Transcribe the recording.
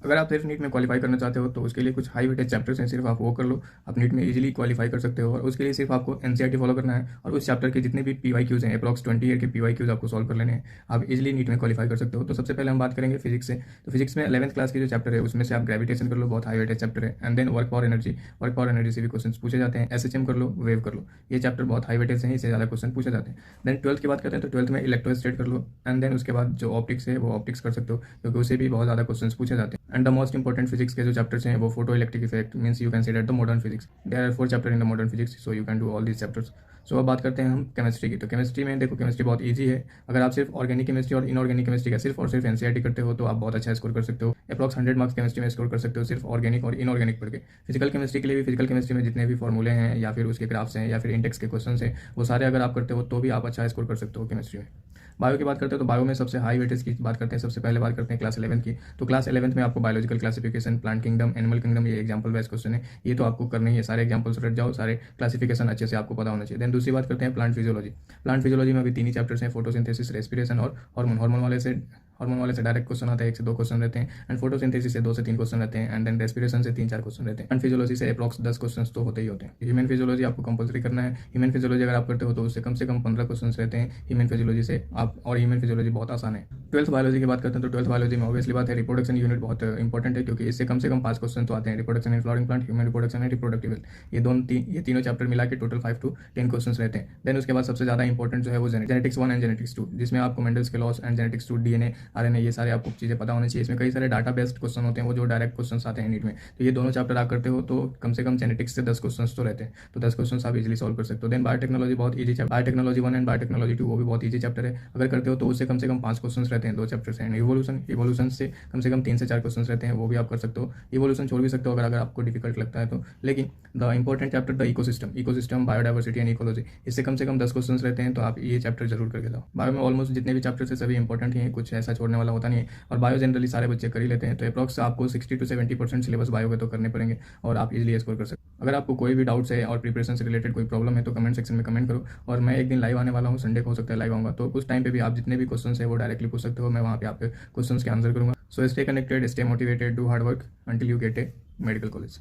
अगर आप सिर्फ नीट में क्वालिफाई करना चाहते हो तो उसके लिए कुछ हाई वेटेज चैप्टर्स हैं, सिर्फ आप वो कर लो, आप नीट में इजीली क्वालिफाई कर सकते हो। और उसके लिए सिर्फ आपको एनसीईआरटी फॉलो करना है और उस चैप्टर के जितने भी पीवाईक्यूज हैं, अप्रॉक्स 20 ईयर के पीवाईक्यूज आपको सॉल्व कर लेने हैं, आप इजीली नीट में क्वालिफाई कर सकते हो। तो सबसे पहले हम बात करेंगे फिजिक्स से। तो फिजिक्स में 11th क्लास की जो चैप्टर है उसमें से आप ग्रेविटेशन कर लो, बहुत हाई वेटेज चैप्टर है। And then work power energy से भी क्वेश्चन पूछे जाते हैं। एसएचएम कर लो, वेव कर लो, ये चैप्टर बहुत हाई वेटेज है, इससे ज़्यादा क्वेश्चन पूछे जाते हैं। देन ट्वेल्थ की बात करते हैं तो ट्वेल्थ में इलेक्ट्रोस्टैटिक कर लो। एंड देन उसके बाद जो ऑप्टिक्स है वो ऑप्टिक्स कर सकते हो, क्योंकि उसे भी बहुत ज़्यादा क्वेश्चन पूछे जाते हैं। And the most important physics के जो चैप्टर्स हैं वो photo electric effect, means you can see that the modern physics. There are 4 chapter in the modern physics, so you can do all these chapters. So अब बात करते हैं हम chemistry की। तो केमिस्ट्री में देखो, केमिस्ट्री बहुत ईजी है। अगर आप सिर्फ ऑर्गेनिक केमिस्ट्री और इनऑर्गेनिक केमिस्ट्री का सिर्फ और सिर्फ एनसीईआरटी करते हो तो आप बहुत अच्छा स्कोर कर सकते हो। अप्रॉक्स 100 मार्क्स केमिस्ट्री में स्कोर कर सकते हो, सिर्फ ऑर्गेनिक और इनऑर्गेनिक पढ़ के। फिजिकल केमिस्ट्री के लिए भी, फिजिकल केमिस्ट्री में जितने भी फॉर्मूले हैं या फिर उसके ग्राफ्स हैं या फिर इंडेक्स के क्वेश्चन हैं, वो सारे अगर आप करते हो तो भी आप अच्छा स्कोर कर सकते हो केमिस्ट्री में। बायो की बात करते हैं तो बायो में सबसे हाई वेटेज की बात करते हैं। सबसे पहले बात करते हैं क्लास 11th की। तो क्लास 11th में आपको biological classification, plant kingdom, animal kingdom, ये एग्जांपल वाइज क्वेश्चन है, ये तो आपको करना ही है। सारे एग्जांपल्स रट जाओ, सारे क्लासिफिकेशन अच्छे से आपको पता होना चाहिए। देन दूसरी बात करते हैं प्लांट फिजियोलॉजी। प्लांट फिजियोलॉजी में अभी 3 ही चैप्टर्स हैं, फोटोसिंथेसिस, रेस्पिरेशन और हार्मोन। हार्मोन वाले से डायरेक्ट क्वेश्चन आता है, 1 से 2 क्वेश्चन रहते हैं। एंड फोटोसिंथेसिस से 2 से 3 क्वेश्चन रहते हैं। एंड देन रेस्पिरेशन से 3-4 क्वेश्चन रहते हैं। एंड फिजियोलॉजी से अप्रॉक्स 10 क्वेश्चन तो होते ही होते हैं। ह्यूमन फिजियोलॉजी आपको कंपलसरी करना है। ह्यूमन फिजियोलॉजी अगर आप करते हो तो उससे कम 15 क्वेश्चन रहते हैं ह्यूमन फिजियोलॉजी से आप, और ह्यूमन फिजियोलॉजी बहुत आसान है। ट्वेल्थ बायोलॉजी की बात करते हैं तो ट्वेल्थ बायोलॉजी में ऑब्वियसली बात है, रिप्रोडक्शन यूनिट बहुत इंपॉर्टेंट है, क्योंकि इससे कम से कम 5 क्वेश्चन तो आते हैं। Reproduction in flowering plant, human reproduction and reproductive health, ये तीनों चैप्टर मिला के टोटल 5 to 10 क्वेश्चन रहते हैं। देन उसके बाद सबसे ज़्यादा इंपॉर्टेंट जो है वो जेनेटिक्स 1 एंड जेनेटिक्स 2, जिसमें आपको मेंडल्स के loss and genetics 2, DNA, RNA, ये सारे आपको चीज़ें पता होनी चाहिए। इसमें कई सारे डाटा बेस्ड क्वेश्चन होते हैं, वो जो डायरेक्ट क्वेश्चन आते हैं नीट में। तो ये दोनों चैप्टर आप करते हो तो कम से कम जेनेटिक्स से 10 क्वेश्चन तो रहते हैं, तो 10 क्वेश्चन आप इजीली सॉल्व कर सकते हो। देन बायोटेक्नोलॉजी बहुत easy chapter, biotechnology 1 and biotechnology 2 वो भी बहुत ईजी चैप्टर है। अगर करते हो तो उससे कम से कम 5 क्वेश्चन रहते हैं, 2 चैप्टर्स हैं। इवोल्यूशन से कम 3 से 4 क्वेश्चन रहते हैं, वो भी आप कर सकते हो। इवोल्यूशन छोड़ भी सकते हो अगर आपको डिफिकल्ट लगता है तो। लेकिन the important chapter the ecosystem, biodiversity and ecology, इससे कम 10 क्वेश्चन रहते हैं, तो आप ये चैप्टर जरूर करके जाओ। बायो में ऑलमोस्ट जितने भी चैप्टर्स है सभी इंपॉर्टेंट ही हैं, कुछ ऐसा छोड़ने वाला होता नहीं है। और बायो जनरली सारे बच्चे कर ही लेते हैं, तो अप्रॉक्स आपको 60 to 70% सिलेबस बायो के तो करने पड़ेंगे और आप इजीली स्कोर कर सकते हो। अगर आपको कोई भी डाउट्स है और प्रिपरेशन से रिलेटेड कोई प्रॉब्लम है तो कमेंट सेक्शन में कमेंट करो। और मैं एक दिन लाइव आने वाला हूँ, संडे को हो सकता है लाइव आऊँगा, तो उस टाइम पे भी आप जितने भी क्वेश्चन है वो डायरेक्टली पूछ सकते हो, मैं वहाँ पे आपके क्वेश्चन के आंसर करूँगा। So stay connected, stay motivated, do hard work until you get A medical college.